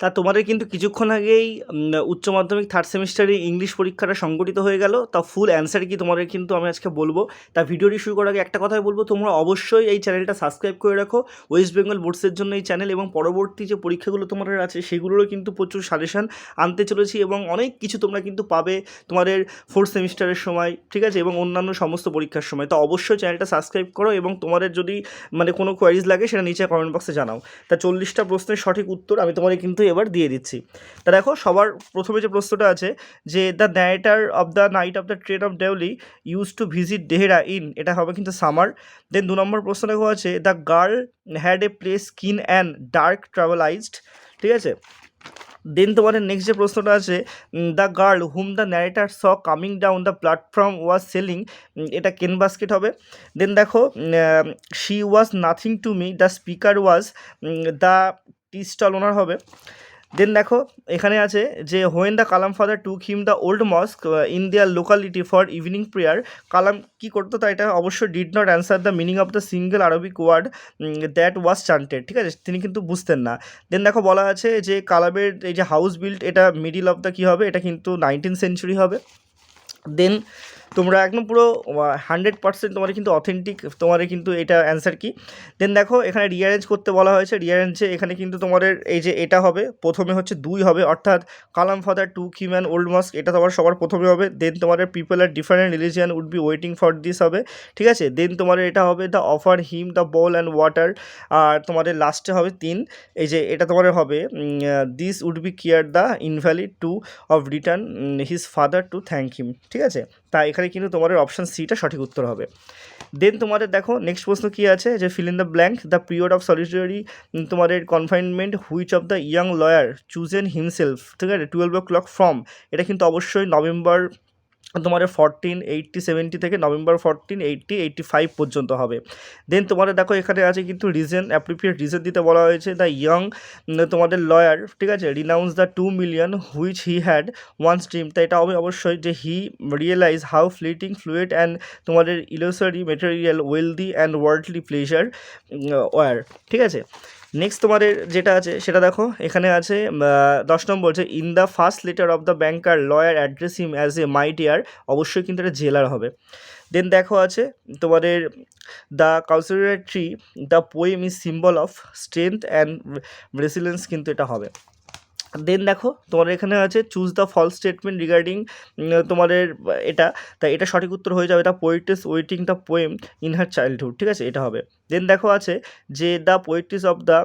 তা তোমাদের কিন্তু কিছুক্ষণ আগেই উচ্চ মাধ্যমিক থার্ড সেমিস্টারে ইংলিশ পরীক্ষাটা সংগঠিত হয়ে গেল। তা ফুল অ্যান্সার কি তোমাদের কিন্তু আমি আজকে বলবো। তা ভিডিওটি শুরু করার আগে একটা কথাই বলবো, তোমরা অবশ্যই এই চ্যানেলটা সাবস্ক্রাইব করে রাখো। ওয়েস্ট বেঙ্গল বোর্ডসের জন্য এই চ্যানেল, এবং পরবর্তী যে পরীক্ষাগুলো তোমাদের আছে সেগুলোরও কিন্তু প্রচুর সাজেশান আনতে চলেছি, এবং অনেক কিছু তোমরা কিন্তু পাবে তোমাদের ফোর্থ সেমিস্টারের সময়, ঠিক আছে, এবং অন্যান্য সমস্ত পরীক্ষার সময়। তো অবশ্যই চ্যানেলটা সাবস্ক্রাইব করো, এবং তোমাদের যদি কোনো কোয়ারিজ লাগে সেটা নিচে কমেন্ট বক্সে জানাও। তা 40টা প্রশ্নের সঠিক উত্তর আমি তোমাদের কিন্তু এবার দিয়ে দিচ্ছি। তা দেখো, সবার প্রথমে যে প্রশ্নটা আছে যে the narrator of the night of the train of Deoli use to visit Dehra in, এটা হবে কিন্তু সামার। দেন 2 নম্বর প্রশ্ন দেখো আছে the girl had a pale skin and dark travelized, ঠিক আছে। দেন তোমাদের নেক্সট যে প্রশ্নটা আছে the girl whom the narrator saw coming down the platform was selling, এটা কেন বাস্কেট হবে। দেন দেখো she was nothing to me the speaker was the tea stall owner হবে। দেন দেখো এখানে আছে যে when the Kalam father took him the old mosque in their locality for evening prayer, Kalam কী করতো, তা এটা অবশ্যই did not answer the meaning of the single Arabic word that was chanted, ঠিক আছে, তিনি কিন্তু বুঝতেন না। দেন দেখো বলা আছে যে কালামের এই যে হাউস বিল্ড, এটা মিডিল অফ দ্য কী হবে, এটা কিন্তু 19th সেঞ্চুরি হবে। দেন তোমরা একদম পুরো 100% তোমার কিন্তু অথেন্টিক, তোমার কিন্তু এটা অ্যান্সার কি। দেন দেখো এখানে রিঅ্যারেঞ্জ করতে বলা হয়েছে, রিঅ্যারেঞ্জে এখানে কিন্তু তোমাদের এই যে এটা হবে, প্রথমে হচ্ছে 2 হবে, অর্থাৎ Kalam father to him and old mosque, এটা তোমার সবার প্রথমে হবে। দেন তোমাদের পিপল আর different religion would be waiting for this হবে, ঠিক আছে। দেন তোমাদের এটা হবে the offer him the bowl and water, আর তোমাদের লাস্টে হবে 3, এই যে এটা তোমাদের হবে this would be care the invalid to of return his father to thank him, ঠিক আছে। তা এখানে কিন্তু তোমাদের অপশান সিটা সঠিক উত্তর হবে। দেন তোমাদের দেখো নেক্সট প্রশ্ন কী আছে যে fill in the blank the period of solitary তোমাদের confinement which of the young lawyer chosen himself, ঠিক আছে, 12 o'clock ফ্রম, এটা কিন্তু অবশ্যই নভেম্বর তোমাদের 1480-70 থেকে নভেম্বর 1480-85 পর্যন্ত হবে। দেন তোমাদের দেখো এখানে আছে কিন্তু রিজন, অ্যাপ্রোপ্রিয়েট রিজন দিতে বলা হয়েছে দ্য ইয়ং তোমাদের লয়ার, ঠিক আছে, renounce the 2 million which he had once dream, তাই এটা হবে অবশ্যই যে he realize how fleeting fluid and তোমাদের illusory material wealthy and worldly pleasure were, ঠিক আছে। নেক্সট তোমাদের যেটা আছে সেটা দেখো এখানে আছে 10 নম্বর যে in the first letter of the banker lawyer address him as a my dear, অবশ্যই কিন্তু এটা জেলার হবে। দেন দেখো আছে তোমাদের the councillor tree the poem is symbol of strength and resilience, কিন্তু এটা হবে। দেন দেখো তোমাদের এখানে আছে choose the false statement regarding তোমাদের এটা, তাই এটা সঠিক উত্তর হয়ে যাবে the poet is waiting the poem in her childhood, ঠিক আছে, এটা হবে। দেন দেখো আছে যে দ্য পোয়েট্রিজ অফ দ্য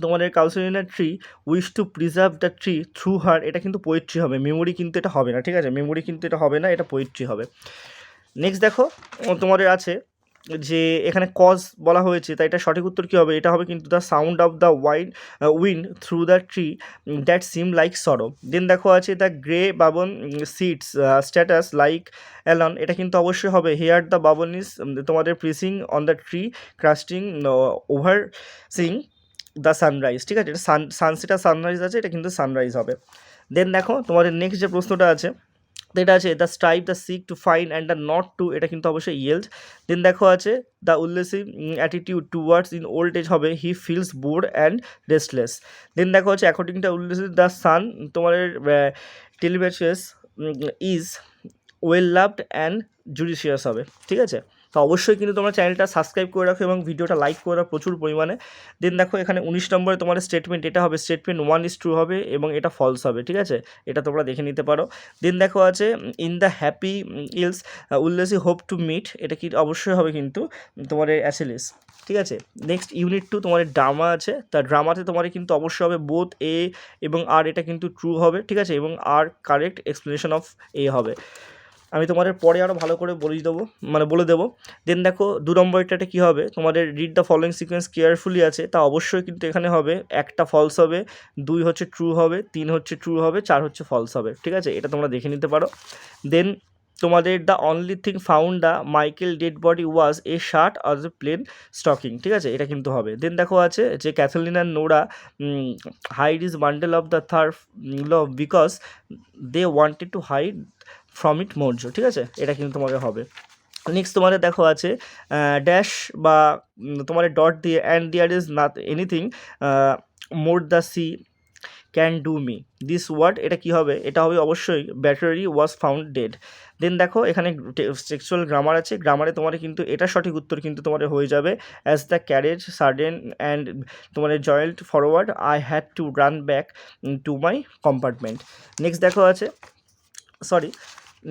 তোমাদের councillor tree wish to preserve the tree through her, এটা কিন্তু পোয়েট্রি হবে, মেমোরি কিন্তু এটা হবে না, ঠিক আছে, মেমোরি কিন্তু এটা হবে না, এটা পোয়েট্রি হবে। নেক্সট দেখো তোমাদের আছে যে এখানে কজ বলা হয়েছে, তাই এটা সঠিক উত্তর কী হবে, এটা হবে কিন্তু the sound of the wind through the tree that seem like sorrow. Then দেখো আছে the grey baboon sits status like alone, এটা কিন্তু অবশ্যই হবে হেয়ার দ্য বাবন ইজ তোমাদের perching on the tree crusting overseeing the sunrise, ঠিক আছে, এটা সানসেট আর সানরাইজ আছে, এটা কিন্তু সানরাইজ হবে। দেন দেখো তোমাদের নেক্সট যে প্রশ্নটা আছে এটা আছে the strive the seek to find and the not to, এটা কিন্তু অবশ্যই ইয়েল্ড। দেন দেখো আছে the Ulysses attitude towards in old age হবে he feels bored and restless. Then দেখো আছে according to Ulysses the son তোমাদের Telemachus is well loved and judicious হবে, ঠিক আছে। তো অবশ্যই কিন্তু তোমরা চ্যানেলটা সাবস্ক্রাইব করে রাখো এবং ভিডিওটা লাইক করে রাখো প্রচুর পরিমাণে। দেন দেখো এখানে 19 নম্বরে তোমার স্টেটমেন্ট, এটা হবে স্টেটমেন্ট 1 ইজ ট্রু হবে এবং এটা ফলস হবে, ঠিক আছে, এটা তোমরা দেখে নিতে পারো। দেন দেখো আছে in the happy isles Ulysses hope to meet, এটা কি অবশ্যই হবে কিন্তু তোমার অ্যাসিলিস, ঠিক আছে। নেক্সট ইউনিট 2 তোমার ড্রামা আছে, তা ড্রামাতে তোমার কিন্তু অবশ্যই হবে বোথ এ এবং আর, এটা কিন্তু ট্রু হবে, ঠিক আছে, এবং আর কারেক্ট এক্সপ্লেনেশন অফ এ হবে। আমি তোমাদের পরে আরও ভালো করে বলে দেবো। দেন দেখো 2 নম্বরটাতে কী হবে, তোমাদের read the following sequence carefully আছে, তা অবশ্যই কিন্তু এখানে হবে একটা ফলস হবে, 2 হচ্ছে ট্রু হবে, 3 হচ্ছে ট্রু হবে, 4 হচ্ছে ফলস হবে, ঠিক আছে, এটা তোমরা দেখে নিতে পারো। দেন তোমাদের the only thing found the Michael dead body was a shirt আর এ প্লেন স্টকিং, ঠিক আছে, এটা কিন্তু হবে। দেন দেখো আছে যে Kathleen and Nora hide is bundle of the third লভ because they wanted to hide from it Maurya, ঠিক আছে, এটা কিন্তু তোমাদের হবে। নেক্সট তোমাদের দেখো আছে ড্যাশ বা তোমাদের ডট দিয়ে and there is not anything more the sea can do me this word, এটা কী হবে, এটা হবে অবশ্যই battery was found dead. Then দেখো এখানে টেক্সচুয়াল গ্রামার আছে, গ্রামারে তোমার কিন্তু এটা সঠিক উত্তর কিন্তু তোমার হয়ে যাবে as the carriage sudden and তোমার joint forward I had to run back to my compartment. Next দেখো আছে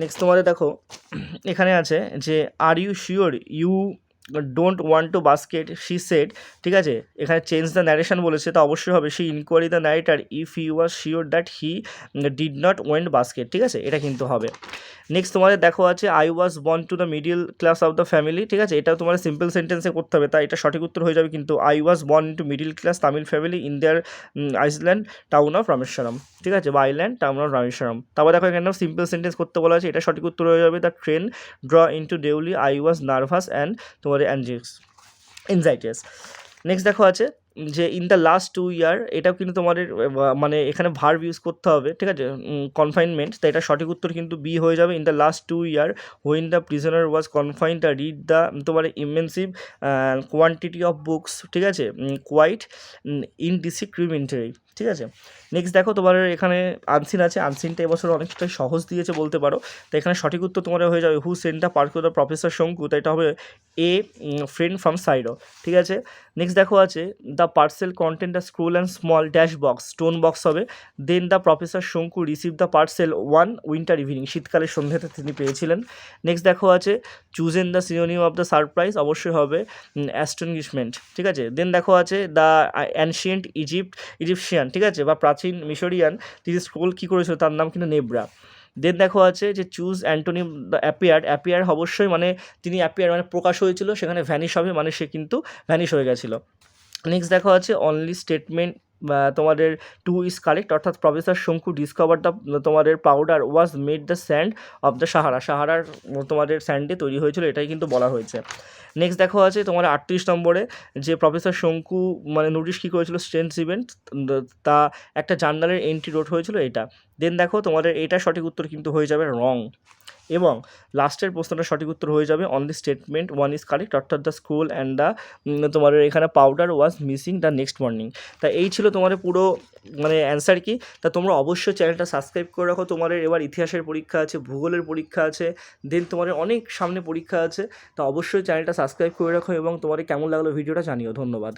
নেক্সট তোমাদের দেখো এখানে আছে যে are you sure you don't want to basket she said, ঠিক আছে, এখানে চেঞ্জ দ্য ন্যারেশন বলেছে, তা অবশ্যই হবে she inquiry the narrator if he was sure that he did not went basket, ঠিক আছে, এটা কিন্তু হবে। নেক্সট তোমাদের দেখো আছে I was born to the middle class of the family, ঠিক আছে, এটাও তোমার সিম্পল সেন্টেন্সে করতে হবে, তাই এটা সঠিক উত্তর হয়ে যাবে কিন্তু I was born two middle class Tamil family in their Iceland town of Rameswaram, ঠিক আছে, বা আইল্যান্ড টাউন অফ রামেশ্বরম। তারপর দেখো এখানেও সিম্পল সেন্টেন্স করতে বলা আছে, এটা সঠিক উত্তর হয়ে যাবে the train draw into Deoli I was nervous and তোমার এনজাইটিস। নেক্সট দেখো আছে যে ইন দ্য লাস্ট 2 ইয়ার, এটাও কিন্তু তোমাদের মানে এখানে ভার্ব ইউজ করতে হবে, ঠিক আছে, কনফাইনমেন্ট, তাই এটা সঠিক উত্তর কিন্তু বি হয়ে যাবে in the last 2 year when the prisoner was confined the read the তোমার ইমেন্সিভ কোয়ান্টিটি অফ বুকস, ঠিক আছে, কোয়াইট ইনডিসক্রিমিনেটরি, ঠিক আছে। নেক্সট দেখো তোমার এখানে আনসিন আছে, আনসিনটা এবছর অনেকটাই সহজ দিয়েছে বলতে পারো, তো এখানে সঠিক উত্তর তোমার হয়ে যাবে হু sent the park to the professor শঙ্কু, তাই এটা হবে এ ফ্রেন্ড ফ্রম সাইডো, ঠিক আছে। নেক্সট দেখো আছে the parcel content the scroll and small dash box, stone box হবে। Then the professor Shonku receive the parcel one winter evening, শীতকালের সন্ধ্যাতে তিনি পেয়েছিলেন। নেক্সট দেখো আছে chosen the synonym of the surprise, অবশ্যই হবে অ্যাস্টনিশমেন্ট, ঠিক আছে। দেন দেখো আছে দ্য অ্যানশিয়েন্ট ইজিপশিয়ান, ঠিক আছে, বা প্রাচীন মিশরিয়ান তিনি স্ক্রোল কী করেছিল, তার নাম কিন্তু নেব্রা। দেন দেখো আছে যে চুজ অ্যান্টোনিম দ্য অ্যাপিয়ার অবশ্যই মানে তিনি অ্যাপিয়ার মানে প্রকাশ হয়েছিল, সেখানে ভ্যানিশ হবে মানে সে কিন্তু ভ্যানিশ হয়ে গেছিলো। নেক্সট দেখো আছে অনলি স্টেটমেন্ট তোমাদের টু ইজ কারেক্ট, অর্থাৎ প্রফেসর শঙ্কু ডিসকভার দ্য তোমাদের powder was made the sand of the সাহারার তোমাদের স্যান্ডে তৈরি হয়েছিল, এটাই কিন্তু বলা হয়েছে। নেক্সট দেখো আছে তোমার 38 নম্বরে যে প্রফেসর শঙ্কু মানে নোটিশ কী করেছিল স্ট্রেন্স ইভেন্ট, তা একটা জার্নালের এন্ট্রি রোড হয়েছিল এটা। দেন দেখো তোমাদের এটা সঠিক উত্তর কিন্তু হয়ে যাবে রং, এবং লাস্টের প্রশ্নটা সঠিক উত্তর হয়ে যাবে only statement one is correct, অর্থাৎ দ্য স্কুল অ্যান্ড দ্য তোমার এখানে powder was missing the next morning. তা এই ছিল তোমার পুরো মানে অ্যান্সার কি। তা তোমরা অবশ্যই চ্যানেলটা সাবস্ক্রাইব করে রাখো, তোমাদের এবার ইতিহাসের পরীক্ষা আছে, ভূগোলের পরীক্ষা আছে, দেন তোমার অনেক সামনে পরীক্ষা আছে, তা অবশ্যই চ্যানেলটা সাবস্ক্রাইব করে রাখো এবং তোমাদের কেমন লাগলো ভিডিওটা জানিও। ধন্যবাদ।